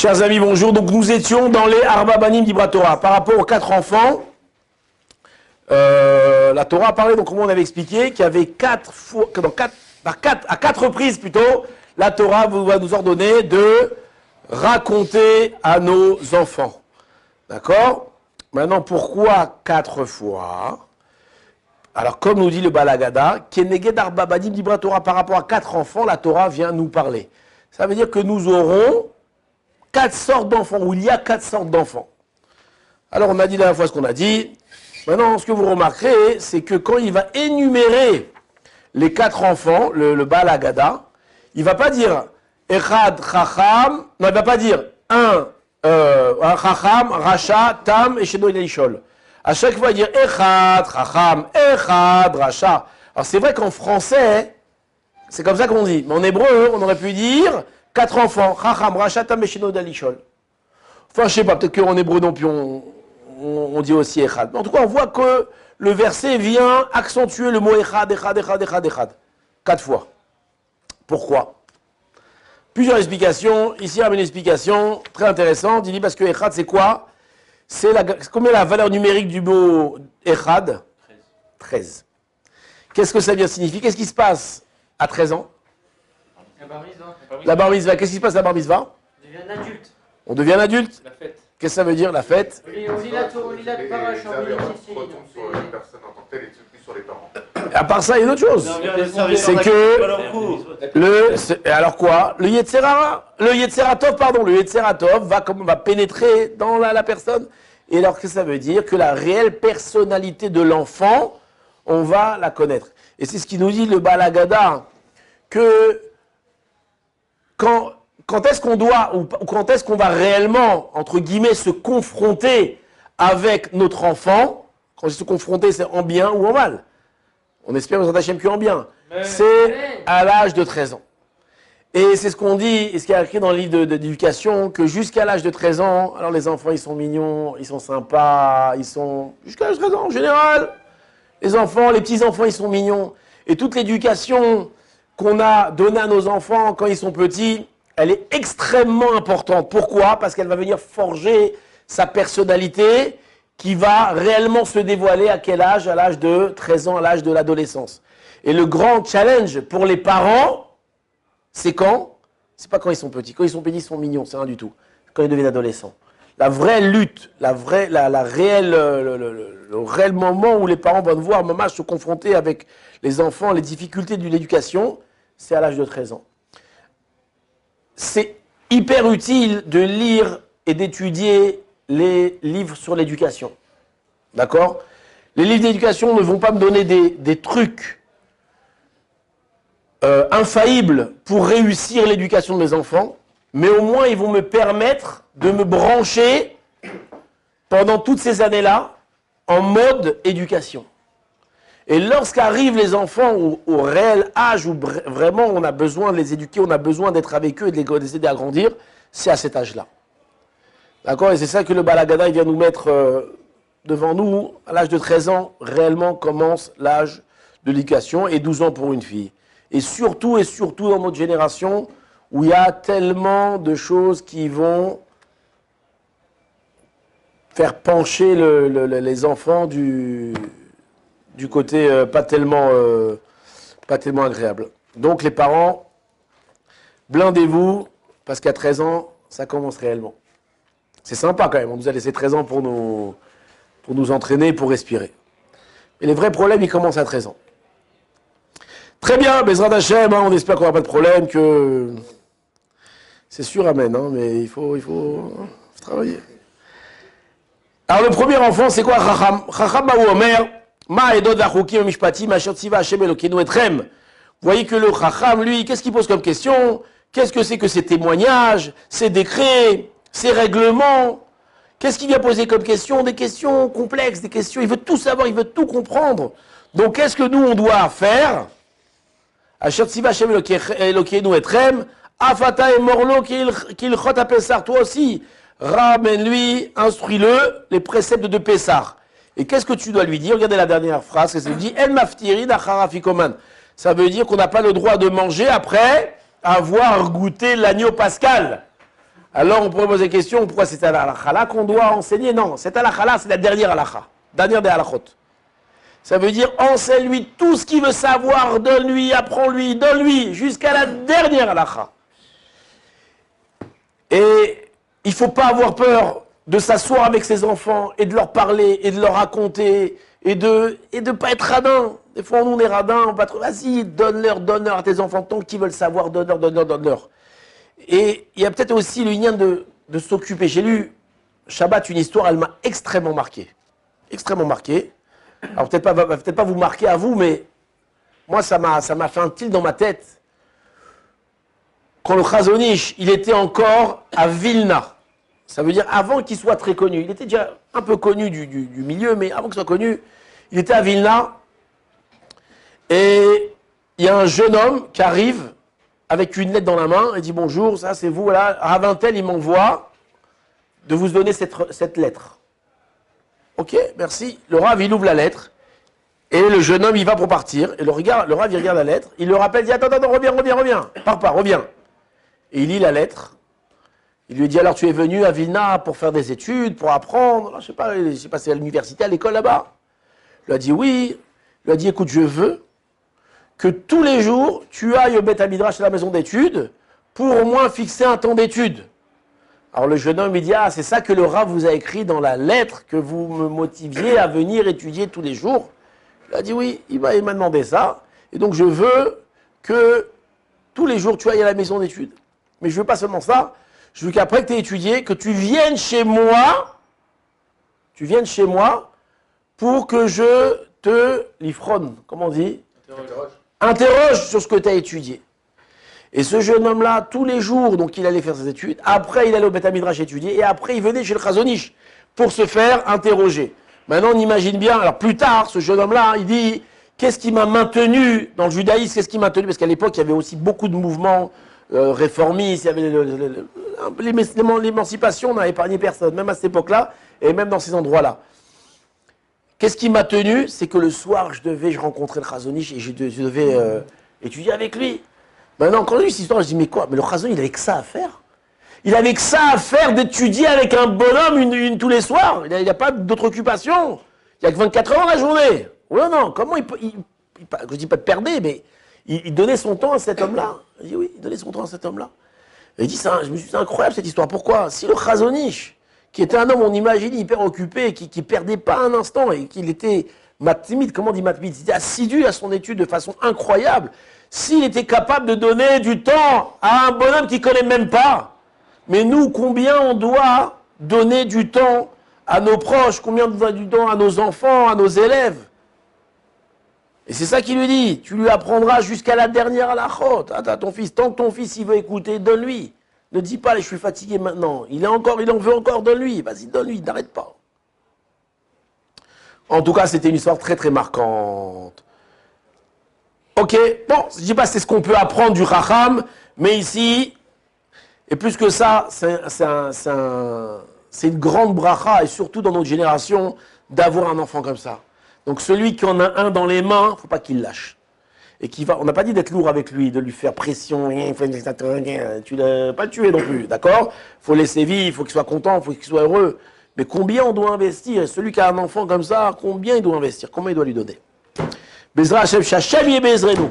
Chers amis, bonjour. Donc nous étions dans les Arba Banim d'Ibra Torah. Par rapport aux 4 enfants, la Torah a parlé, donc comme on avait expliqué, qu'il y avait 4 fois, à 4 reprises plutôt, la Torah va nous ordonner de raconter à nos enfants. D'accord? Maintenant, pourquoi 4 fois? Alors, comme nous dit le Balagada, Keneged Arba Banim d'Ibra Torah, par rapport à 4 enfants, la Torah vient nous parler. Ça veut dire que nous aurons 4 sortes d'enfants, où il y a 4 sortes d'enfants. Alors, on a dit la dernière fois ce qu'on a dit. Maintenant, ce que vous remarquerez, c'est que quand il va énumérer les 4 enfants, le Balagada, il ne va pas dire Echad, Chacham, non, il ne va pas dire un Chacham, Racha, Tam et Shedo Ishol. À chaque fois, il va dire Echad, Chacham, Echad, Racha. Alors, c'est vrai qu'en français, c'est comme ça qu'on dit. Mais en hébreu, on aurait pu dire 4 enfants. Chacham, Racha, Tam et Shedo Ishol. Enfin, je sais pas, peut-être qu'en hébreu non plus, on dit aussi Echad. Mais en tout cas, on voit que le verset vient accentuer le mot Echad, Echad, Echad, Echad, Echad. 4 fois. Pourquoi? Plusieurs explications. Ici, il y a une explication très intéressante. Il dit parce que Echad, c'est quoi? C'est combien la valeur numérique du mot Echad? 13. Qu'est-ce que ça vient signifier? Qu'est-ce qui se passe à 13 ans? La bar mitzvah. Qu'est-ce qui se passe à la bar mitzvah? On devient un adulte. On devient un adulte? La fête. Qu'est-ce que ça veut dire, la fête? On lit la paracha, on lit ici. Sur la personne en tant que telle et plus sur les parents. À part ça, il y a une autre chose. C'est que alors quoi? Le Yetzeratov, pardon, le Yetzeratov va pénétrer dans la personne. Et alors que ça veut dire que la réelle personnalité de l'enfant, on va la connaître. Et c'est ce qui nous dit le Balagada, que quand est-ce qu'on doit, ou quand est-ce qu'on va réellement, entre guillemets, se confronter avec notre enfant? Quand je dis se confronter, c'est en bien ou en mal. On espère que vous en plus en bien. C'est à l'âge de 13 ans. Et c'est ce qu'on dit, et ce qui est écrit dans le livre d'éducation, que jusqu'à l'âge de 13 ans, alors les enfants, ils sont mignons, ils sont sympas, jusqu'à l'âge de 13 ans, en général, les enfants, les petits-enfants, ils sont mignons. Et toute l'éducation qu'on a donnée à nos enfants quand ils sont petits, elle est extrêmement importante. Pourquoi? Parce qu'elle va venir forger sa personnalité, qui va réellement se dévoiler à quel âge? À l'âge de 13 ans, à l'âge de l'adolescence. Et le grand challenge pour les parents, c'est quand? C'est pas quand ils sont petits. Quand ils sont petits, ils sont mignons, c'est rien du tout. Quand ils deviennent adolescents. La vraie lutte, le réel moment où les parents vont devoir maman se confronter avec les enfants, les difficultés de l'éducation, c'est à l'âge de 13 ans. C'est hyper utile de lire et d'étudier les livres sur l'éducation. D'accord? Les livres d'éducation ne vont pas me donner des trucs infaillibles pour réussir l'éducation de mes enfants, mais au moins ils vont me permettre de me brancher pendant toutes ces années-là en mode éducation. Et lorsqu'arrivent les enfants au réel âge où vraiment on a besoin de les éduquer, on a besoin d'être avec eux et de les aider à grandir, c'est à cet âge-là. D'accord? Et c'est ça que le Balagada il vient nous mettre devant nous. À l'âge de 13 ans, réellement commence l'âge de l'éducation et 12 ans pour une fille. Et surtout dans notre génération où il y a tellement de choses qui vont faire pencher les enfants du côté pas tellement agréable. Donc les parents, blindez-vous parce qu'à 13 ans, ça commence réellement. C'est sympa quand même, on nous a laissé 13 ans pour nous entraîner, pour respirer. Mais les vrais problèmes, ils commencent à 13 ans. Très bien, Bezrat Hashem, on espère qu'on n'aura pas de problème, que... C'est sûr, amen, mais il faut travailler. Alors le premier enfant, c'est quoi? Chacham. Chacham Baou Omer, Ma Edod Vachukim Mishpatim, Asher Tziva Hashem Elokeinu Etrem. Vous voyez que le Chacham, lui, qu'est-ce qu'il pose comme question? Qu'est-ce que c'est que ces témoignages, ces décrets, ces règlements? Qu'est-ce qu'il vient poser comme question? Des questions complexes, des questions, il veut tout savoir, il veut tout comprendre. Donc qu'est-ce que nous on doit faire? Asher Tziva Hashem Elokeinu Etrem, Afata et Morlo Kilchot à Pessar, toi aussi, ramène-lui, instruis-le, les préceptes de Pessar. Et qu'est-ce que tu dois lui dire? Regardez la dernière phrase, ça dit El Maftiri Nacharafikoman. Ça veut dire qu'on n'a pas le droit de manger après avoir goûté l'agneau pascal. Alors on pourrait poser la question, pourquoi c'est à la halakha qu'on doit enseigner? Non, c'est à la halakha, c'est la dernière halakha, dernière des halakhot. Ça veut dire enseigne-lui tout ce qu'il veut savoir, donne-lui, apprends-lui, donne-lui, jusqu'à la dernière halakha. Et il ne faut pas avoir peur de s'asseoir avec ses enfants et de leur parler et de leur raconter et de pas être radin. Des fois, on est radin, on va trop. Vas-y, donne-leur à tes enfants tant qu'ils veulent savoir, donne-leur. Et il y a peut-être aussi le lien de s'occuper. J'ai lu Shabbat, une histoire, elle m'a extrêmement marqué. Extrêmement marqué. Alors peut-être pas vous marquer à vous, mais moi, ça m'a fait un tilt dans ma tête. Quand le Chazon Ish, il était encore à Vilna. Ça veut dire avant qu'il soit très connu. Il était déjà un peu connu du milieu, mais avant qu'il soit connu, il était à Vilna. Et il y a un jeune homme qui arrive avec une lettre dans la main et dit bonjour, ça c'est vous, voilà. Ravintel, il m'envoie de vous donner cette lettre. Ok, merci. Le Rav, il ouvre la lettre. Et le jeune homme, il va pour partir. Et le Rav, il regarde la lettre. Il le rappelle, il dit attends, reviens. Pars pas, reviens. Et il lit la lettre. Il lui dit alors tu es venu à Vilna pour faire des études, pour apprendre. Je sais pas c'est à l'université, à l'école là-bas. Il lui a dit oui. Il lui a dit écoute, je veux que tous les jours tu ailles au Beth Midrash à la maison d'études pour au moins fixer un temps d'études. Alors le jeune homme il dit ah c'est ça que le Rav vous a écrit dans la lettre que vous me motiviez à venir étudier tous les jours. Il a dit oui, il m'a demandé ça et donc je veux que tous les jours tu ailles à la maison d'études. Mais je veux pas seulement ça. Je veux qu'après que tu aies étudié, que tu viennes chez moi pour que je te lifronne, comment on dit? Interroge sur ce que tu as étudié. Et ce jeune homme-là, tous les jours, donc il allait faire ses études, après il allait au Beth Midrash étudier, et après il venait chez le Chazon Ish pour se faire interroger. Maintenant on imagine bien, alors plus tard, ce jeune homme-là, il dit, qu'est-ce qui m'a maintenu dans le judaïsme, qu'est-ce qui m'a maintenu? Parce qu'à l'époque, il y avait aussi beaucoup de mouvements réformistes, il y avait l'émancipation n'a épargné personne, même à cette époque-là, et même dans ces endroits-là. Qu'est-ce qui m'a tenu? C'est que le soir, je rencontrais le Chazon Ish et je devais étudier avec lui. Maintenant, quand j'ai eu cette histoire, je dis mais quoi? Mais le Chazon, il avait que ça à faire. Il avait que ça à faire d'étudier avec un bonhomme tous les soirs. Il n'y a pas d'autre occupation. Il n'y a que 24 heures dans la journée. Oui ou non? Comment je dis pas de perdre, mais il donnait son temps à cet homme-là. Je dis oui, il donnait son temps à cet homme-là. Et il dit, je me suis dit, c'est incroyable cette histoire. Pourquoi? Si le Chazon Ish, qui était un homme, on imagine, hyper occupé, qui perdait pas un instant, et qu'il était matmid, comment on dit matmid? Il était assidu à son étude de façon incroyable. S'il était capable de donner du temps à un bonhomme qu'il ne connaît même pas, mais nous, combien on doit donner du temps à nos proches, combien on doit du temps à nos enfants, à nos élèves? Et c'est ça qu'il lui dit, tu lui apprendras jusqu'à la dernière halachot. Attends, ton fils, tant que ton fils il veut écouter, donne-lui. Ne dis pas, je suis fatigué maintenant. Il en veut encore, donne-lui. Vas-y, donne-lui, n'arrête pas. En tout cas, c'était une histoire très très marquante. Ok, bon, je ne dis pas c'est ce qu'on peut apprendre du Chacham, mais ici, et plus que ça, c'est une grande bracha, et surtout dans notre génération, d'avoir un enfant comme ça. Donc celui qui en a un dans les mains, il ne faut pas qu'il lâche. Et on n'a pas dit d'être lourd avec lui, de lui faire pression, tu l'as pas tué non plus, d'accord? Il faut laisser vivre, il faut qu'il soit content, il faut qu'il soit heureux. Mais combien on doit investir? Et celui qui a un enfant comme ça, combien il doit investir? Combien il doit lui donner? Bezra Hashem, Shachem Yebezrenu.